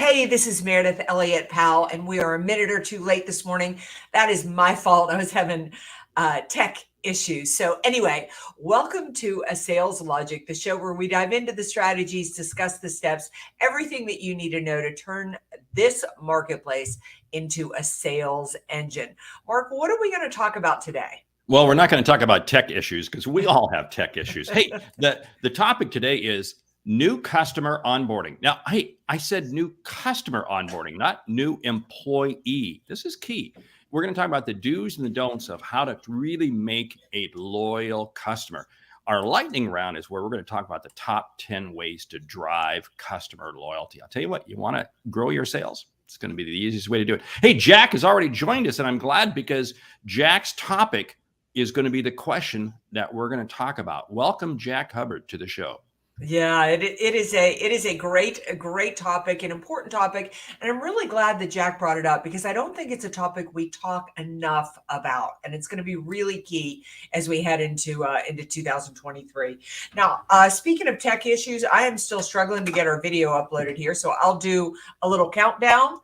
Hey, this is Meridith, Elliott, Powell, and we are a minute or two late this morning. That is my fault. I was having tech issues. So anyway, welcome to A Sales Logic, the show where we dive into the strategies, discuss the steps, everything that you need to know to turn this marketplace into a sales engine. Mark, what are we going to talk about today? Well, we're not going to talk about tech issues because we all have tech issues. Hey, the topic today is new customer onboarding. Now, hey, I said new customer onboarding, not new employee. This is key. We're going to talk about the do's and the don'ts of how to really make a loyal customer. Our lightning round is where we're going to talk about the top 10 ways to drive customer loyalty. I'll tell you what, you want to grow your sales. It's going to be the easiest way to do it. Hey, Jack has already joined us, and I'm glad because Jack's topic is going to be the question that we're going to talk about. Welcome, Jack Hubbard, to the show. Yeah, it is a great topic, an important topic, and I'm really glad that Jack brought it up because I don't think it's a topic we talk enough about, and it's going to be really key as we head into 2023. Now, speaking of tech issues, I am still struggling to get our video uploaded here, so I'll do a little countdown.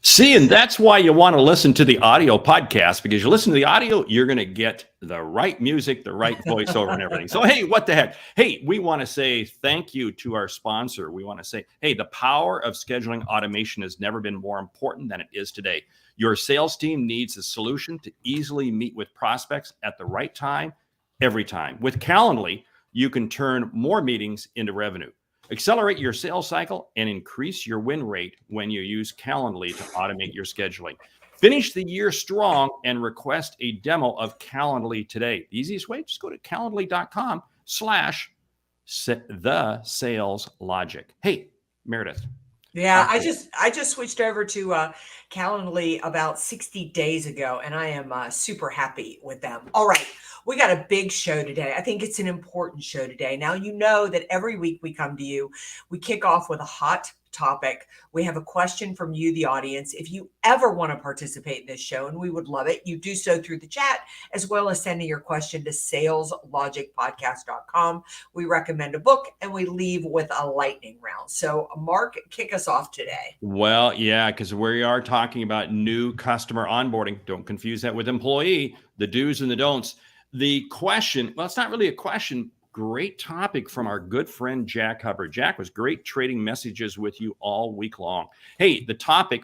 See, and that's why you want to listen to the audio podcast, because you listen to the audio, you're going to get the right music, the right voiceover and everything. So, hey, what the heck? Hey, we want to say thank you to our sponsor. We want to say, hey, the power of scheduling automation has never been more important than it is today. Your sales team needs a solution to easily meet with prospects at the right time, every time. With Calendly, you can turn more meetings into revenue. Accelerate your sales cycle and increase your win rate when you use Calendly to automate your scheduling. Finish the year strong and request a demo of Calendly today. The easiest way, just go to calendly.com/the sales logic. Hey, Meridith. Yeah, I just switched over to Calendly about 60 days ago, and I am super happy with them. All right, we got a big show today. I think it's an important show today. Now, you know that every week we come to you, we kick off with a hot topic. We have a question from you, the audience. If you ever want to participate in this show, and we would love it, you do so through the chat, as well as sending your question to saleslogicpodcast.com. We recommend a book, and we leave with a lightning round. So, Mark, kick us off today. Well, yeah, because we are talking about new customer onboarding. Don't confuse that with employee, the do's and the don'ts. The question, well, it's not really a question. Great topic from our good friend, Jack Hubbard. Jack was great trading messages with you all week long. Hey, the topic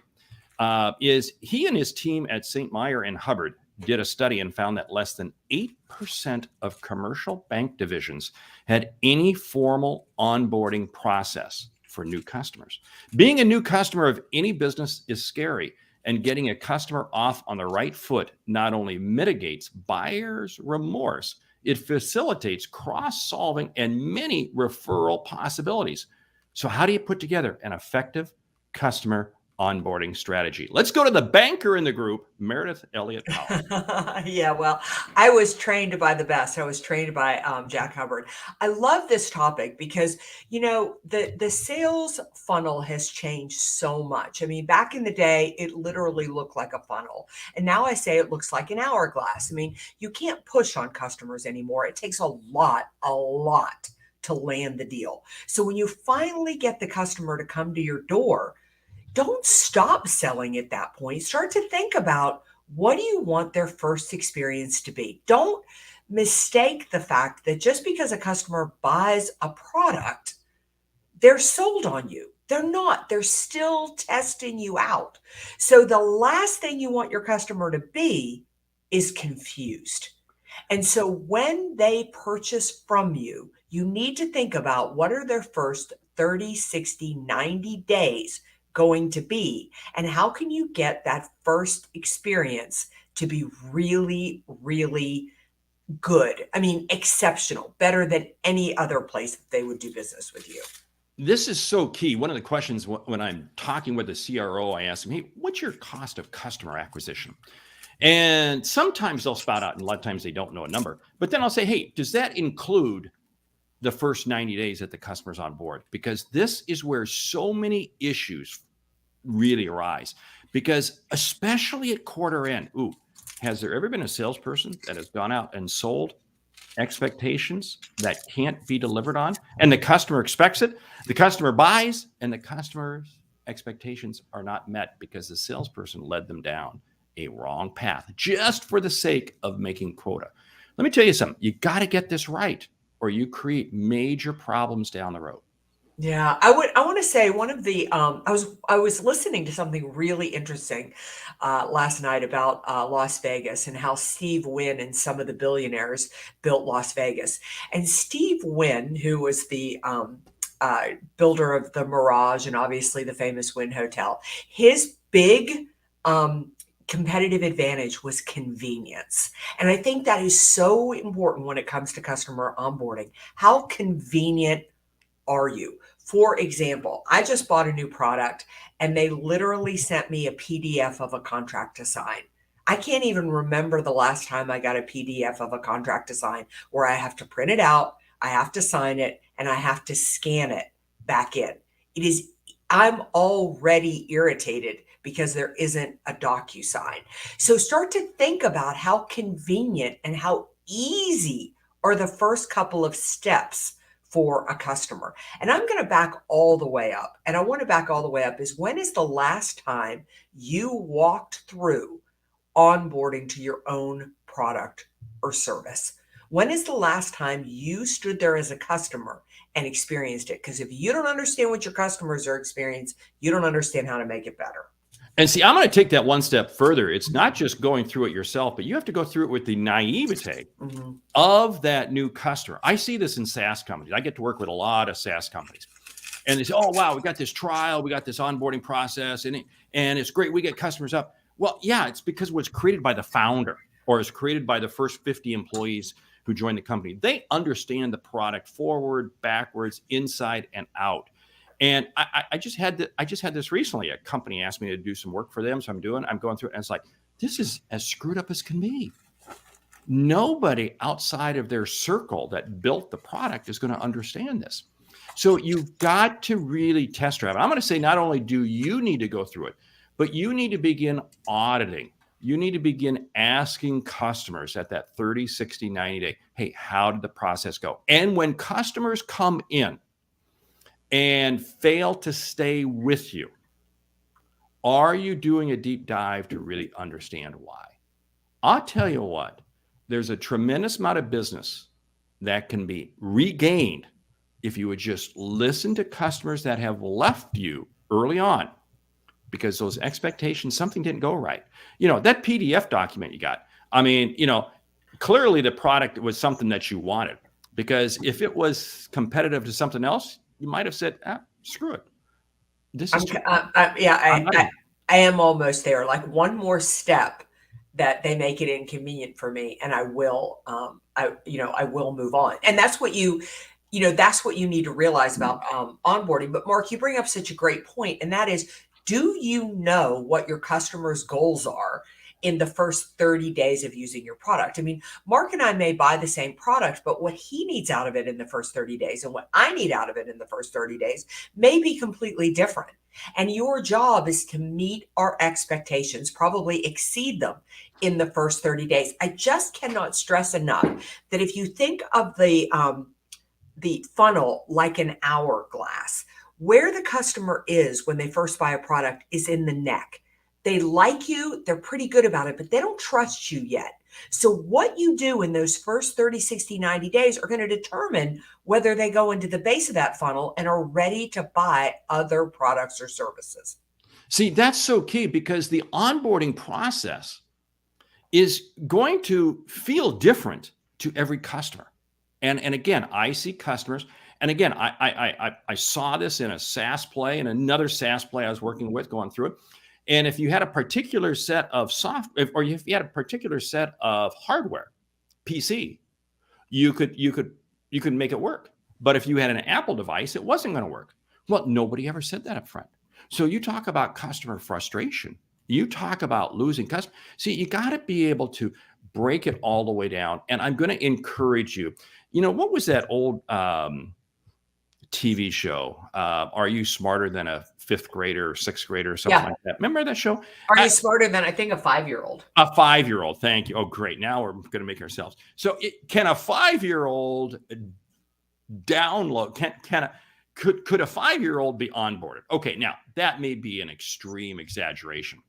is he and his team at St. Meyer and Hubbard did a study and found that less than 8% of commercial bank divisions had any formal onboarding process for new customers. Being a new customer of any business is scary, and getting a customer off on the right foot not only mitigates buyer's remorse, it facilitates cross-solving and many referral possibilities. So how do you put together an effective customer onboarding strategy? Let's go to the banker in the group, Meridith Elliott Powell. Yeah, well, I was trained by the best. I was trained by Jack Hubbard. I love this topic because, you know, the sales funnel has changed so much. I mean, back in the day, it literally looked like a funnel. And now I say it looks like an hourglass. I mean, you can't push on customers anymore. It takes a lot to land the deal. So when you finally get the customer to come to your door, don't stop selling at that point. Start to think about, what do you want their first experience to be? Don't mistake the fact that just because a customer buys a product, they're sold on you. They're not. They're still testing you out. So the last thing you want your customer to be is confused. And so when they purchase from you, you need to think about, what are their first 30, 60, 90 days going to be, and how can you get that first experience to be really, really good? I mean, exceptional, better than any other place that they would do business with you. This is so key. One of the questions when I'm talking with a CRO, I ask them, hey, what's your cost of customer acquisition? And sometimes they'll spout out, and a lot of times they don't know a number. But then I'll say, hey, does that include the first 90 days that the customer's on board? Because this is where so many issues really arise. Because especially at quarter end, has there ever been a salesperson that has gone out and sold expectations that can't be delivered on, and the customer expects it, the customer buys, and the customer's expectations are not met because the salesperson led them down a wrong path just for the sake of making quota? Let me tell you something. You got to get this right, or you major problems down the road. Yeah, I want to say one of the I was listening to something really interesting last night about Las Vegas and how Steve Wynn and some of the billionaires built Las Vegas. And Steve Wynn, who was the builder of the Mirage and obviously the famous Wynn Hotel, his big competitive advantage was convenience. And I think that is so important when it comes to customer onboarding. How convenient are you? For example, I just bought a new product and they literally sent me a PDF of a contract to sign. I can't even remember the last time I got a PDF of a contract to sign where I have to print it out, I have to sign it, and I have to scan it back in. I'm already irritated because there isn't a DocuSign. So start to think about how convenient and how easy are the first couple of steps for a customer. And I'm going to back all the way up. And I want to back all the way up is, when is the last time you walked through onboarding to your own product or service? When is the last time you stood there as a customer and experienced it? Because if you don't understand what your customers are experiencing, you don't understand how to make it better. And see, I'm going to take that one step further. It's not just going through it yourself, but you have to go through it with the naivete of that new customer. I see this in SaaS companies. I get to work with a lot of SaaS companies. And they say, oh, wow, we got this trial, we got this onboarding process, and it's great. We get customers up. Well, yeah, it's because it was created by the founder, or it's created by the first 50 employees who joined the company. They understand the product forward, backwards, inside, and out. And I just had this recently. A company asked me to do some work for them, so I'm going through it, and it's like, this is as screwed up as can be. Nobody outside of their circle that built the product is going to understand this. So you've got to really test drive. I'm going to say, not only do you need to go through it, but you need to begin auditing. You need to begin asking customers at that 30, 60, 90 day, hey, how did the process go? And when customers come in and fail to stay with you, are you doing a deep dive to really understand why? I'll tell you what, there's a tremendous amount of business that can be regained if you would just listen to customers that have left you early on because those expectations, something didn't go right. That PDF document you got, clearly the product was something that you wanted, because if it was competitive to something else, you might have said, screw it. This is I am almost there. Like one more step that they make it inconvenient for me, and I will move on. And that's what that's what you need to realize about onboarding. But Mark, you bring up such a great point, and that is, do you know what your customers' goals are in the first 30 days of using your product? I mean, Mark and I may buy the same product, but what he needs out of it in the first 30 days and what I need out of it in the first 30 days may be completely different. And your job is to meet our expectations, probably exceed them in the first 30 days. I just cannot stress enough that if you think of the funnel like an hourglass, where the customer is when they first buy a product is in the neck. They like you, they're pretty good about it, but they don't trust you yet. So what you do in those first 30, 60, 90 days are going to determine whether they go into the base of that funnel and are ready to buy other products or services. See, that's so key, because the onboarding process is going to feel different to every customer. And again, I see customers, and again, I saw this in a SaaS play and another SaaS play I was working with, going through it. And if you had a particular set of software, or if you had a particular set of hardware, PC, you could make it work. But if you had an Apple device, it wasn't going to work. Well, nobody ever said that up front. So you talk about customer frustration. You talk about losing customers. See, you got to be able to break it all the way down. And I'm going to encourage you. You know, what was that old TV show? Are you smarter than a fifth grader or sixth grader or something Yeah. like that? Remember that show? Are you smarter than, I think, a 5-year-old? A 5-year-old. Thank you. Oh, great. Now we're going to make ourselves. So can a 5-year-old download? Could a 5-year-old be onboarded? Okay, now that may be an extreme exaggeration,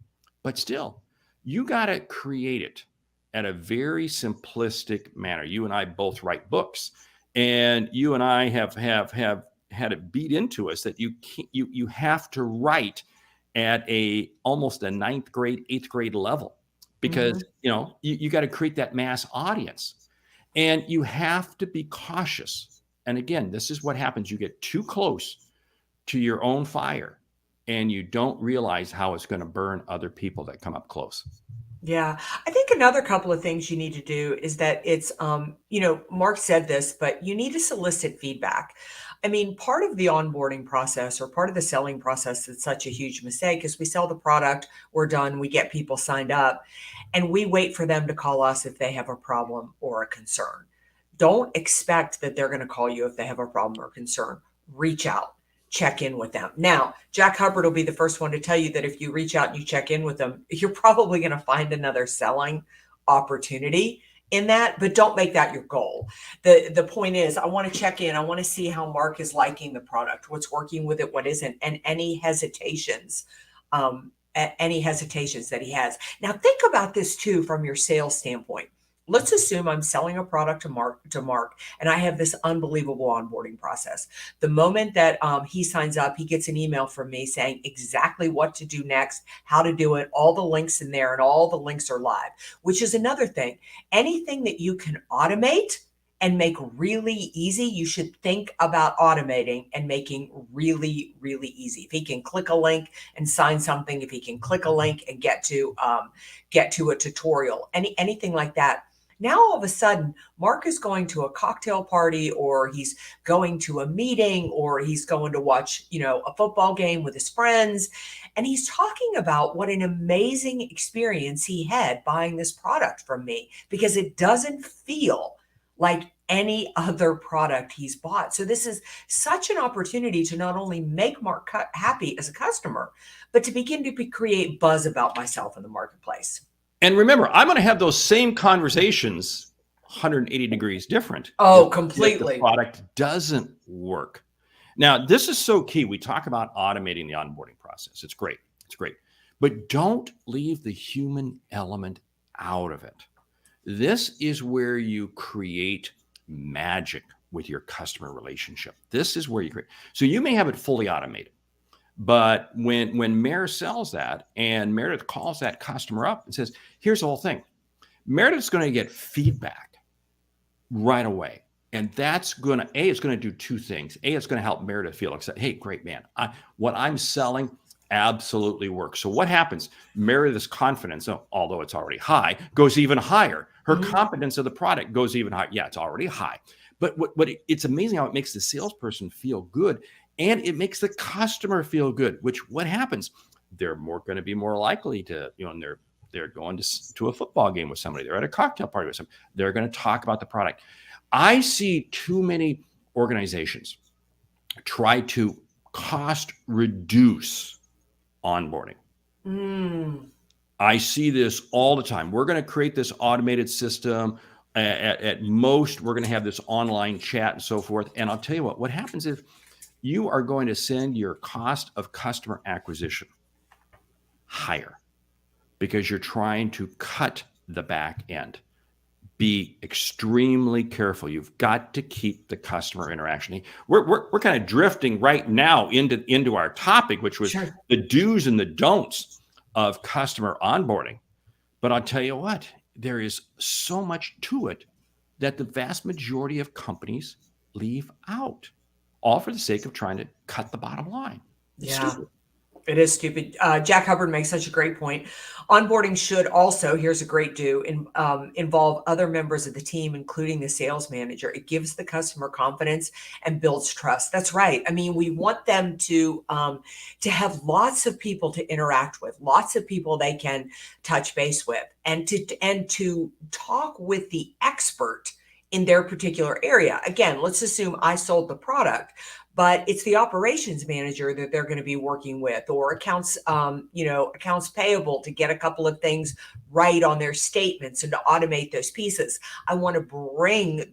but still, you got to create it at a very simplistic manner. You and I both write books, and you and I have had it beat into us that you have to write at almost a 9th grade, 8th grade level, because you got to create that mass audience, and you have to be cautious. And again, this is what happens. You get too close to your own fire and you don't realize how it's going to burn other people that come up close. Yeah. I think another couple of things you need to do is that it's, Mark said this, but you need to solicit feedback. I mean, part of the onboarding process or part of the selling process that's such a huge mistake is we sell the product, we're done, we get people signed up, and we wait for them to call us if they have a problem or a concern. Don't expect that they're going to call you if they have a problem or concern. Reach out, check in with them. Now, Jack Hubbard will be the first one to tell you that if you reach out and you check in with them, you're probably going to find another selling opportunity in that, but don't make that your goal. The point is, I want to check in. I want to see how Mark is liking the product, what's working with it, what isn't, and any hesitations that he has. Now, think about this too from your sales standpoint. Let's assume I'm selling a product to Mark, and I have this unbelievable onboarding process. The moment that he signs up, he gets an email from me saying exactly what to do next, how to do it, all the links in there, and all the links are live, which is another thing. Anything that you can automate and make really easy, you should think about automating and making really, really easy. If he can click a link and sign something, if he can click a link and get to a tutorial, anything like that. Now, all of a sudden, Mark is going to a cocktail party, or he's going to a meeting, or he's going to watch, a football game with his friends. And he's talking about what an amazing experience he had buying this product from me, because it doesn't feel like any other product he's bought. So this is such an opportunity to not only make Mark happy as a customer, but to begin to create buzz about myself in the marketplace. And remember, I'm going to have those same conversations 180 degrees different. Oh, completely. The product doesn't work. Now, this is so key. We talk about automating the onboarding process. It's great. It's great. But don't leave the human element out of it. This is where you create magic with your customer relationship. This is where you create. So you may have it fully automated. But when Mer sells that and Meridith calls that customer up and says, here's the whole thing, Meridith's going to get feedback right away. And that's going to, it's going to do two things. It's going to help Meridith feel excited. Hey, great, man. What I'm selling absolutely works. So what happens? Meridith's confidence, although it's already high, goes even higher. Her confidence of the product goes even higher. Yeah, it's already high. But it's amazing how it makes the salesperson feel good. And it makes the customer feel good, which what happens? They're going to be more likely to, and they're going to a football game with somebody. They're at a cocktail party with somebody. They're going to talk about the product. I see too many organizations try to cost reduce onboarding. I see this all the time. We're going to create this automated system. At most, we're going to have this online chat and so forth. And I'll tell you what happens is, you are going to send your cost of customer acquisition higher because you're trying to cut the back end. Be extremely careful. You've got to keep the customer interaction. We're kind of drifting right now into our topic, which was the do's and the don'ts of customer onboarding. But I'll tell you what, there is so much to it that the vast majority of companies leave out, all for the sake of trying to cut the bottom line. It's stupid. It is stupid. Jack Hubbard makes such a great point. Onboarding should also, here's a great involve other members of the team, including the sales manager. It gives the customer confidence and builds trust. That's right. I mean, we want them to have lots of people to interact with, lots of people they can touch base with, and to talk with the expert in their particular area. Again, let's assume I sold the product, but it's the operations manager that they're going to be working with, or accounts payable, to get a couple of things right on their statements and to automate those pieces. I want to bring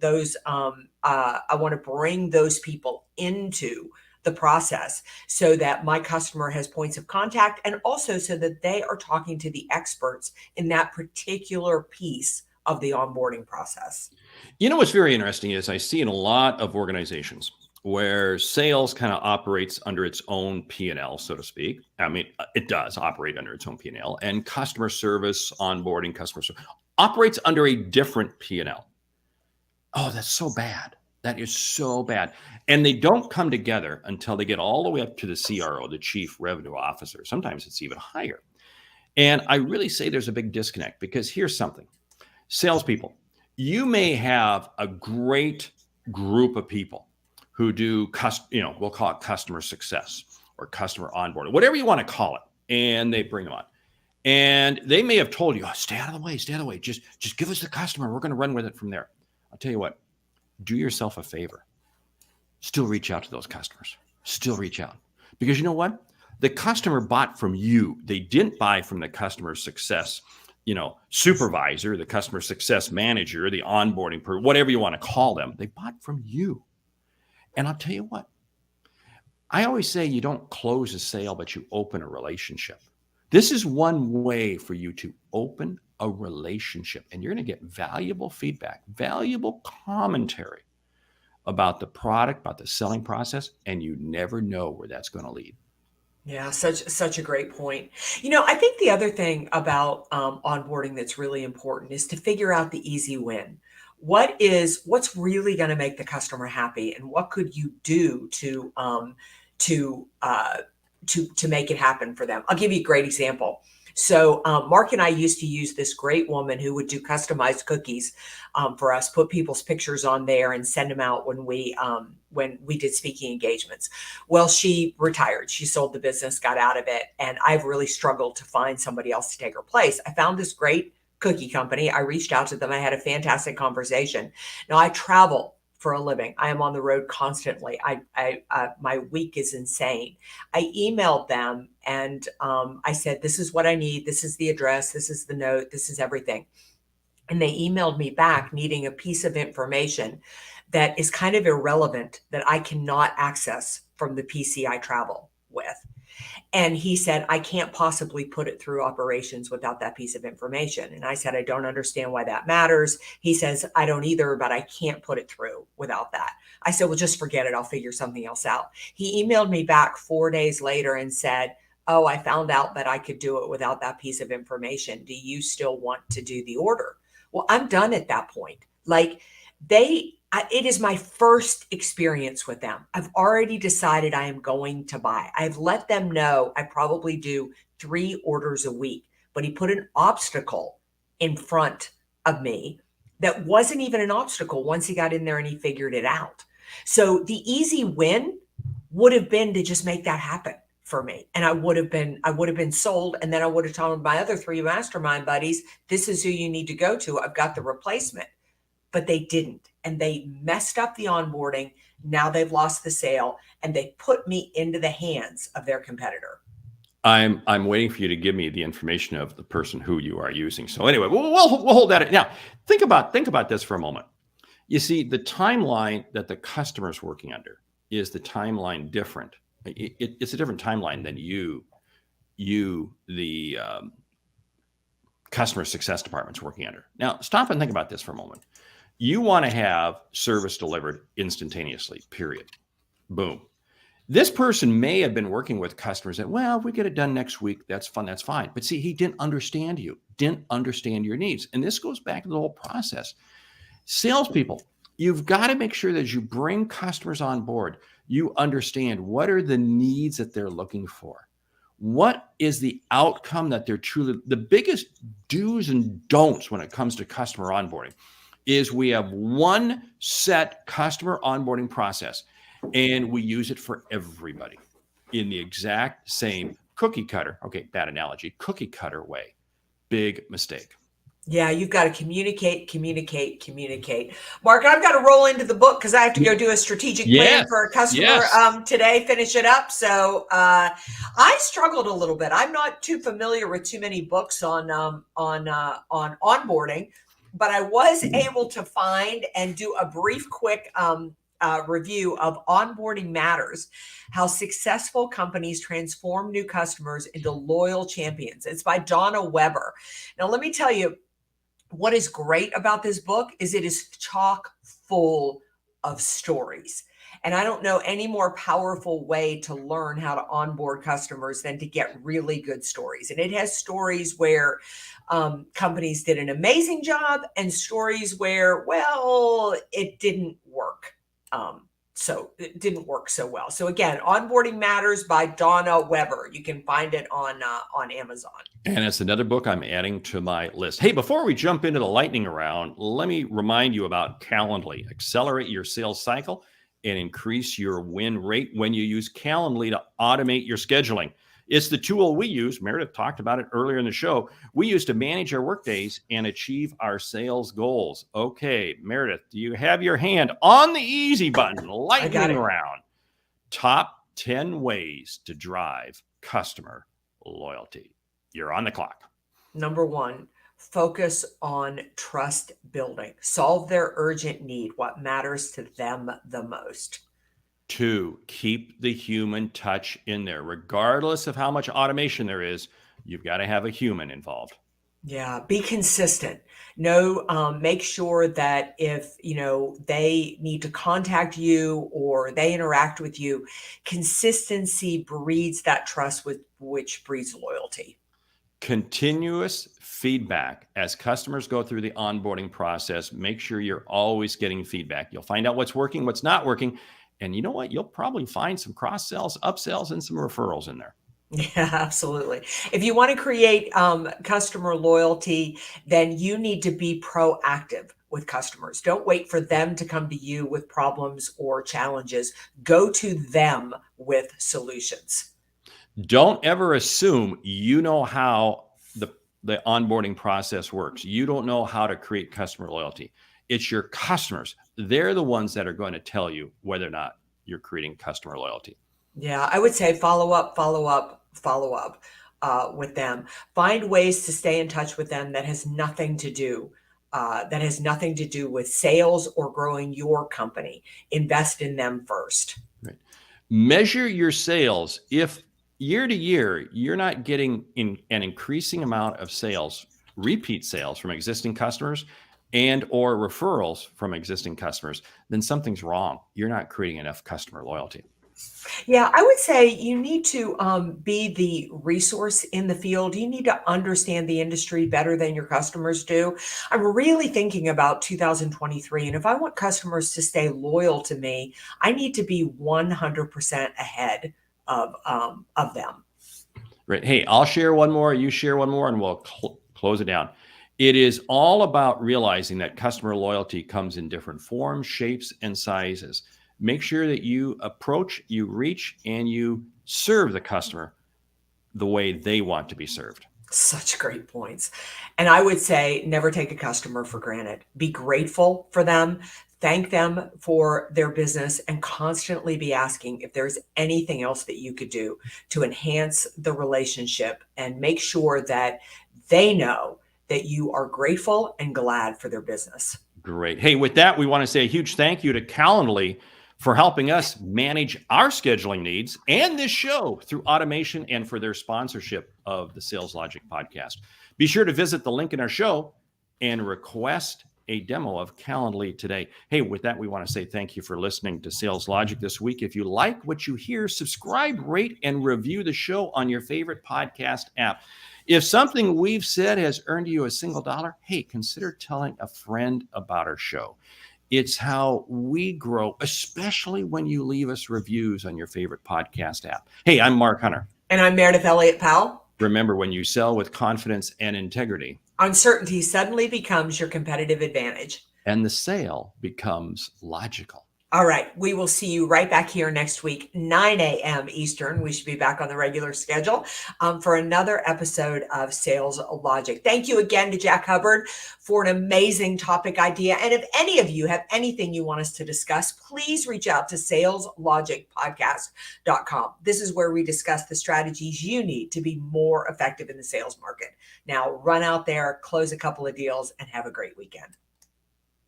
those people into the process so that my customer has points of contact, and also so that they are talking to the experts in that particular piece of the onboarding process. You know, what's very interesting is I see in a lot of organizations where sales kind of operates under its own P&L, so to speak. I mean, it does operate under its own P&L, and customer service, onboarding, customer service operates under a different P&L. Oh, that's so bad. That is so bad. And they don't come together until they get all the way up to the CRO, the Chief Revenue Officer. Sometimes it's even higher. And I really say there's a big disconnect, because here's something. Salespeople, you may have a great group of people who do, we'll call it customer success or customer onboarding, whatever you want to call it. And they bring them on. And they may have told you, oh, stay out of the way, stay out of the way. Just give us the customer. We're going to run with it from there. I'll tell you what, do yourself a favor. Still reach out to those customers. Still reach out. Because you know what? The customer bought from you. They didn't buy from the customer success supervisor, the customer success manager, the onboarding person, whatever you want to call them. They bought from you. And I'll tell you what, I always say you don't close a sale, but you open a relationship. This is one way for you to open a relationship, and you're going to get valuable feedback, valuable commentary about the product, about the selling process, and you never know where that's going to lead. Yeah, such a great point. I think the other thing about onboarding that's really important is to figure out the easy win. What's really going to make the customer happy, and what could you do to make it happen for them? I'll give you a great example. So Mark and I used to use this great woman who would do customized cookies for us, put people's pictures on there and send them out when we did speaking engagements. Well, she retired. She sold the business, got out of it. And I've really struggled to find somebody else to take her place. I found this great cookie company. I reached out to them. I had a fantastic conversation. Now, I travel for a living. I am on the road constantly. My week is insane. I emailed them and I said, this is what I need. This is the address. This is the note. This is everything. And they emailed me back needing a piece of information that is kind of irrelevant that I cannot access from the PC I travel with. And he said, I can't possibly put it through operations without that piece of information. And I said, I don't understand why that matters. He says, I don't either, but I can't put it through without that. I said, well, just forget it. I'll figure something else out. He emailed me back 4 days later and said, oh, I found out that I could do it without that piece of information. Do you still want to do the order? Well, I'm done at that point. It is my first experience with them. I've already decided I am going to buy. I've let them know I probably do 3 orders a week, but he put an obstacle in front of me that wasn't even an obstacle once he got in there and he figured it out. So the easy win would have been to just make that happen for me. And I would have been sold. And then I would have told my other 3 mastermind buddies, this is who you need to go to. I've got the replacement. But they didn't. And they messed up the onboarding. Now they've lost the sale, and they put me into the hands of their competitor. I'm waiting for you to give me the information of the person who you are using. So anyway, we'll hold that. Now, think about this for a moment. You see, the timeline that the customer's working under is the timeline different. It's a different timeline than the customer success department's working under. Now, stop and think about this for a moment. You want to have service delivered instantaneously, period. Boom. This person may have been working with customers that, well, if we get it done next week, that's fun, that's fine. But see, he didn't understand you, didn't understand your needs. And this goes back to the whole process. Salespeople, you've got to make sure that as you bring customers on board, you understand what are the needs that they're looking for. What is the outcome that they're truly, the biggest do's and don'ts when it comes to customer onboarding is we have one set customer onboarding process and we use it for everybody in the exact same cookie cutter. Okay, bad analogy, cookie cutter way. Big mistake. Yeah, you've got to communicate. Mark, I've got to roll into the book because I have to go do a strategic plan for a customer today, finish it up. So I struggled a little bit. I'm not too familiar with too many books on onboarding, but I was able to find and do a brief, quick review of Onboarding Matters, how successful companies transform new customers into loyal champions. It's by Donna Weber. Now, let me tell you, what is great about this book is it is chock full of stories. And I don't know any more powerful way to learn how to onboard customers than to get really good stories. And it has stories where companies did an amazing job and stories where, well, it didn't work. So it didn't work so well. So again, Onboarding Matters by Donna Weber. You can find it on Amazon. And it's another book I'm adding to my list. Hey, before we jump into the lightning round, let me remind you about Calendly. Accelerate your sales cycle and increase your win rate when you use Calendly to automate your scheduling. It's the tool we use. Meridith talked about it earlier in the show. We use to manage our workdays and achieve our sales goals. Okay, Meridith, do you have your hand on the easy button? Lightning round. Top 10 ways to drive customer loyalty. You're on the clock. Number 1, focus on trust building. Solve their urgent need, what matters to them the most. 2, keep the human touch in there. Regardless of how much automation there is, you've got to have a human involved. Yeah, be consistent. Make sure that if, they need to contact you or they interact with you, consistency breeds that trust, which breeds loyalty. Continuous feedback as customers go through the onboarding process. Make sure you're always getting feedback. You'll find out what's working, what's not working. And you know what? You'll probably find some cross sells, upsells, and some referrals in there. Yeah, absolutely. If you want to create customer loyalty, then you need to be proactive with customers. Don't wait for them to come to you with problems or challenges. Go to them with solutions. Don't ever assume you know how the onboarding process works. You don't know how to create customer loyalty. It's your customers. They're the ones that are going to tell you whether or not you're creating customer loyalty. Yeah, I would say follow up with them. Find ways to stay in touch with them that has nothing to do with sales or growing your company. Invest in them first. Right. Measure your sales. If year to year, you're not getting an increasing amount of sales, repeat sales from existing customers and or referrals from existing customers, then something's wrong. You're not creating enough customer loyalty. Yeah, I would say you need to be the resource in the field. You need to understand the industry better than your customers do. I'm really thinking about 2023, and if I want customers to stay loyal to me, I need to be 100% ahead of them. Right. Hey, I'll share one more, you share one more, and we'll close it down. It is all about realizing that customer loyalty comes in different forms, shapes, and sizes. Make sure that you approach, you reach, and you serve the customer the way they want to be served. Such great points. And I would say never take a customer for granted. Be grateful for them. Thank them for their business and constantly be asking if there's anything else that you could do to enhance the relationship and make sure that they know that you are grateful and glad for their business. Great. Hey, with that, we want to say a huge thank you to Calendly for helping us manage our scheduling needs and this show through automation and for their sponsorship of the Sales Logic podcast. Be sure to visit the link in our show and request a demo of Calendly today. Hey, with that, we want to say thank you for listening to Sales Logic this week. If you like what you hear, subscribe, rate, and review the show on your favorite podcast app. If something we've said has earned you a single dollar, hey, consider telling a friend about our show. It's how we grow, especially when you leave us reviews on your favorite podcast app. Hey, I'm Mark Hunter. And I'm Meredith Elliott Powell. Remember, when you sell with confidence and integrity, uncertainty suddenly becomes your competitive advantage. and the sale becomes logical. All right. We will see you right back here next week, 9 a.m. Eastern. We should be back on the regular schedule for another episode of Sales Logic. Thank you again to Jack Hubbard for an amazing topic idea. And if any of you have anything you want us to discuss, please reach out to saleslogicpodcast.com. This is where we discuss the strategies you need to be more effective in the sales market. Now, run out there, close a couple of deals, and have a great weekend.